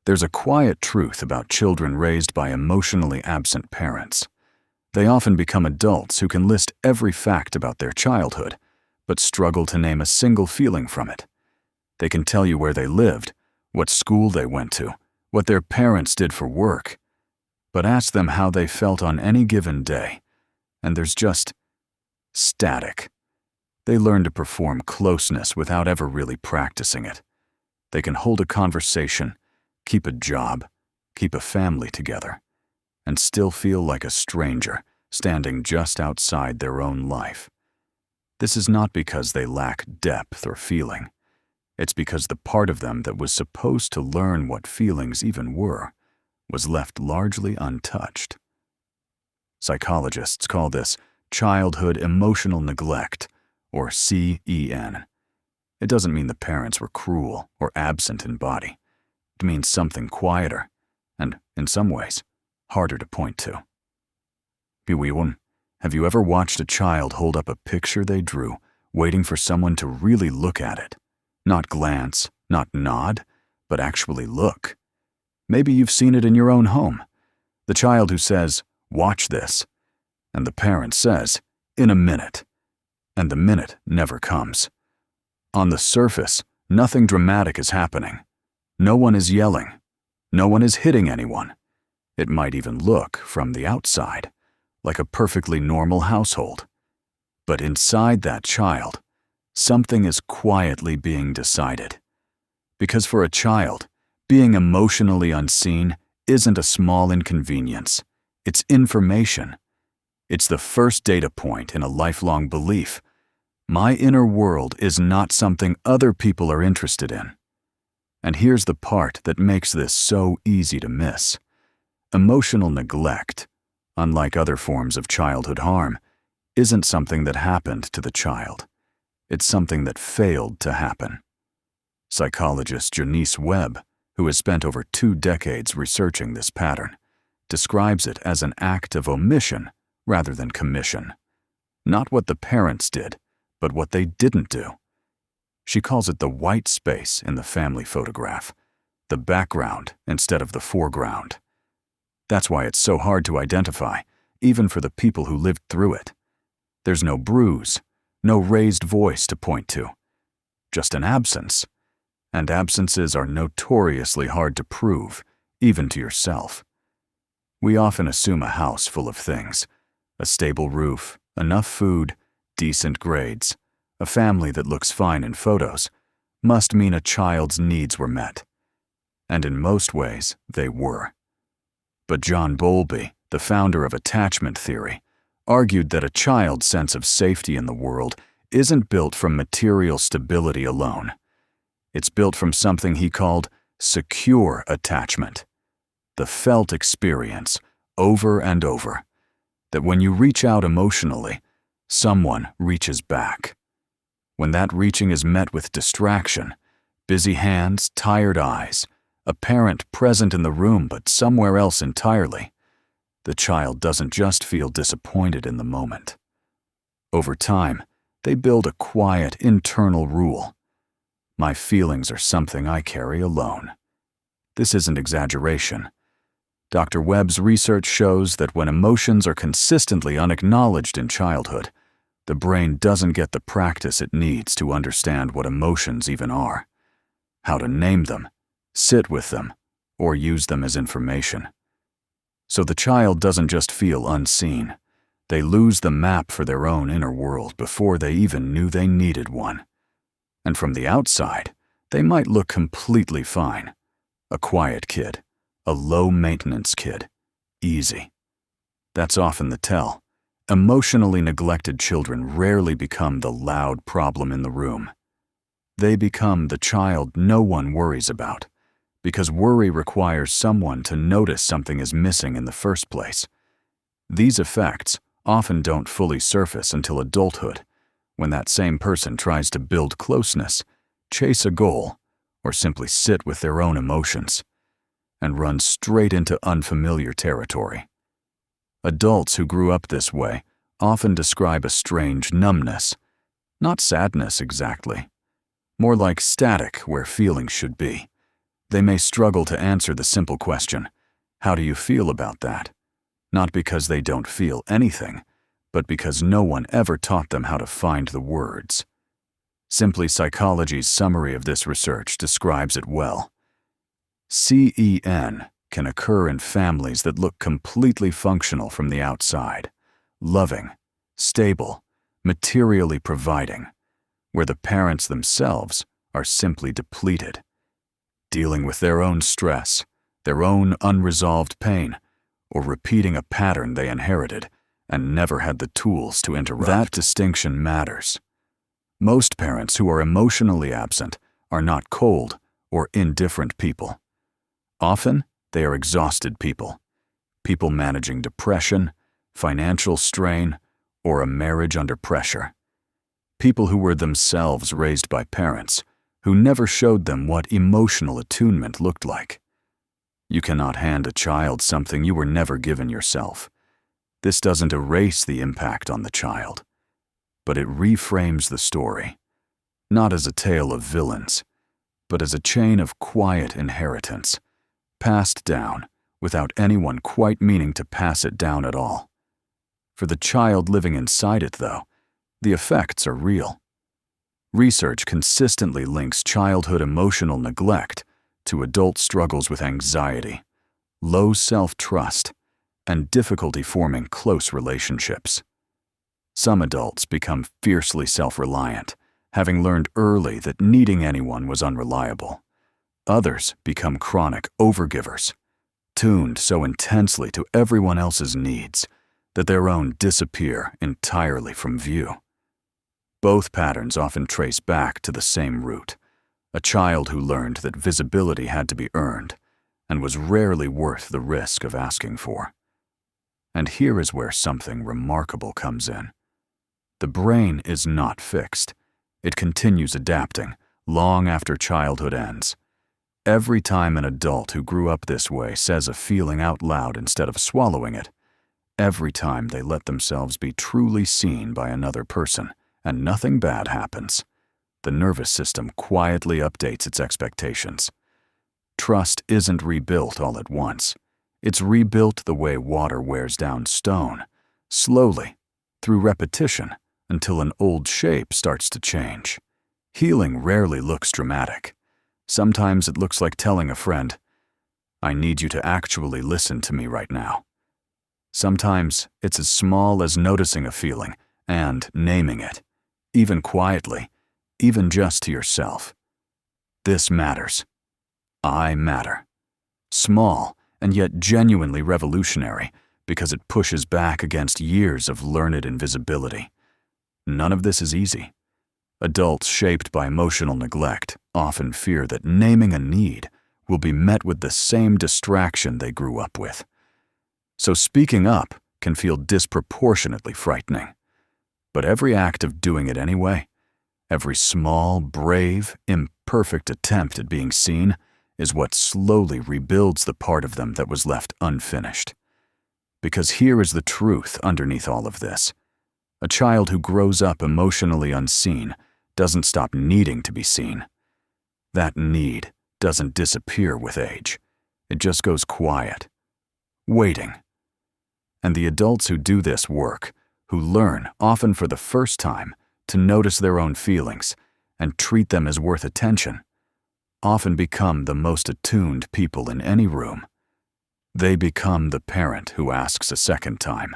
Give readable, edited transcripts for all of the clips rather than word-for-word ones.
There's a quiet truth about children raised by emotionally absent parents. They often become adults who can list every fact about their childhood, but struggle to name a single feeling from it. They can tell you where they lived, what school they went to, what their parents did for work. But ask them how they felt on any given day, and there's just static. They learn to perform closeness without ever really practicing it. They can hold a conversation, keep a job, keep a family together, and still feel like a stranger standing just outside their own life. This is not because they lack depth or feeling. It's because the part of them that was supposed to learn what feelings even were was left largely untouched. Psychologists call this childhood emotional neglect, or CEN. It doesn't mean the parents were cruel or absent in body. It means something quieter and, in some ways, harder to point to. Biwiwon, have you ever watched a child hold up a picture they drew, waiting for someone to really look at it? Not glance, not nod, but actually look. Maybe you've seen it in your own home. The child who says, "Watch this," and the parent says, "In a minute," and the minute never comes. On the surface, nothing dramatic is happening. No one is yelling. No one is hitting anyone. It might even look, from the outside, like a perfectly normal household. But inside that child, something is quietly being decided. Because for a child, being emotionally unseen isn't a small inconvenience. It's information. It's the first data point in a lifelong belief. My inner world is not something other people are interested in. And here's the part that makes this so easy to miss. Emotional neglect, unlike other forms of childhood harm, isn't something that happened to the child. It's something that failed to happen. Psychologist Janice Webb, who has spent over 2 decades researching this pattern, describes it as an act of omission rather than commission. Not what the parents did, but what they didn't do. She calls it the white space in the family photograph, the background instead of the foreground. That's why it's so hard to identify, even for the people who lived through it. There's no bruise, no raised voice to point to, just an absence. And absences are notoriously hard to prove, even to yourself. We often assume a house full of things: a stable roof, enough food, decent grades, a family that looks fine in photos, must mean a child's needs were met. And in most ways, they were. But John Bowlby, the founder of attachment theory, argued that a child's sense of safety in the world isn't built from material stability alone. It's built from something he called secure attachment, the felt experience, over and over, that when you reach out emotionally, someone reaches back. When that reaching is met with distraction, busy hands, tired eyes, a parent present in the room but somewhere else entirely, the child doesn't just feel disappointed in the moment. Over time, they build a quiet internal rule. My feelings are something I carry alone. This isn't exaggeration. Dr. Webb's research shows that when emotions are consistently unacknowledged in childhood, the brain doesn't get the practice it needs to understand what emotions even are, how to name them, sit with them, or use them as information. So the child doesn't just feel unseen. They lose the map for their own inner world before they even knew they needed one. And from the outside, they might look completely fine. A quiet kid, a low-maintenance kid, easy. That's often the tell. Emotionally neglected children rarely become the loud problem in the room. They become the child no one worries about, because worry requires someone to notice something is missing in the first place. These effects often don't fully surface until adulthood, when that same person tries to build closeness, chase a goal, or simply sit with their own emotions, and run straight into unfamiliar territory. Adults who grew up this way often describe a strange numbness, not sadness exactly, more like static where feelings should be. They may struggle to answer the simple question, "How do you feel about that?" Not because they don't feel anything, but because no one ever taught them how to find the words. Simply Psychology's summary of this research describes it well. CEN can occur in families that look completely functional from the outside, loving, stable, materially providing, where the parents themselves are simply depleted, dealing with their own stress, their own unresolved pain, or repeating a pattern they inherited and never had the tools to interrupt. That distinction matters. Most parents who are emotionally absent are not cold or indifferent people. Often, they are exhausted people managing depression, financial strain, or a marriage under pressure. People who were themselves raised by parents who never showed them what emotional attunement looked like. You cannot hand a child something you were never given yourself. This doesn't erase the impact on the child, but it reframes the story, not as a tale of villains, but as a chain of quiet inheritance, passed down without anyone quite meaning to pass it down at all. For the child living inside it, though, the effects are real. Research consistently links childhood emotional neglect to adult struggles with anxiety, low self-trust, and difficulty forming close relationships. Some adults become fiercely self-reliant, having learned early that needing anyone was unreliable. Others become chronic overgivers, tuned so intensely to everyone else's needs that their own disappear entirely from view. Both patterns often trace back to the same root, a child who learned that visibility had to be earned and was rarely worth the risk of asking for. And here is where something remarkable comes in. The brain is not fixed. It continues adapting long after childhood ends. Every time an adult who grew up this way says a feeling out loud instead of swallowing it, every time they let themselves be truly seen by another person and nothing bad happens, the nervous system quietly updates its expectations. Trust isn't rebuilt all at once. It's rebuilt the way water wears down stone, slowly, through repetition, until an old shape starts to change. Healing rarely looks dramatic. Sometimes it looks like telling a friend, "I need you to actually listen to me right now." Sometimes it's as small as noticing a feeling and naming it, even quietly, even just to yourself. This matters. I matter. Small and yet genuinely revolutionary because it pushes back against years of learned invisibility. None of this is easy. Adults shaped by emotional neglect often fear that naming a need will be met with the same distraction they grew up with. So speaking up can feel disproportionately frightening. But every act of doing it anyway, every small, brave, imperfect attempt at being seen is what slowly rebuilds the part of them that was left unfinished. Because here is the truth underneath all of this. A child who grows up emotionally unseen doesn't stop needing to be seen. That need doesn't disappear with age. It just goes quiet, waiting. And the adults who do this work, who learn, often for the first time, to notice their own feelings and treat them as worth attention, often become the most attuned people in any room. They become the parent who asks a second time,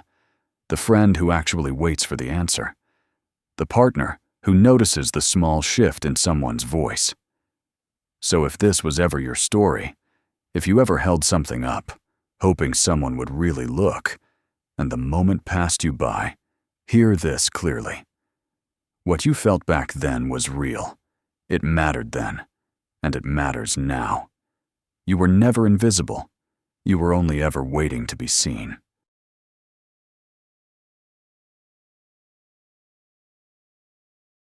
the friend who actually waits for the answer, the partner who notices the small shift in someone's voice. So if this was ever your story, if you ever held something up, hoping someone would really look, and the moment passed you by, hear this clearly. What you felt back then was real. It mattered then, and it matters now. You were never invisible. You were only ever waiting to be seen.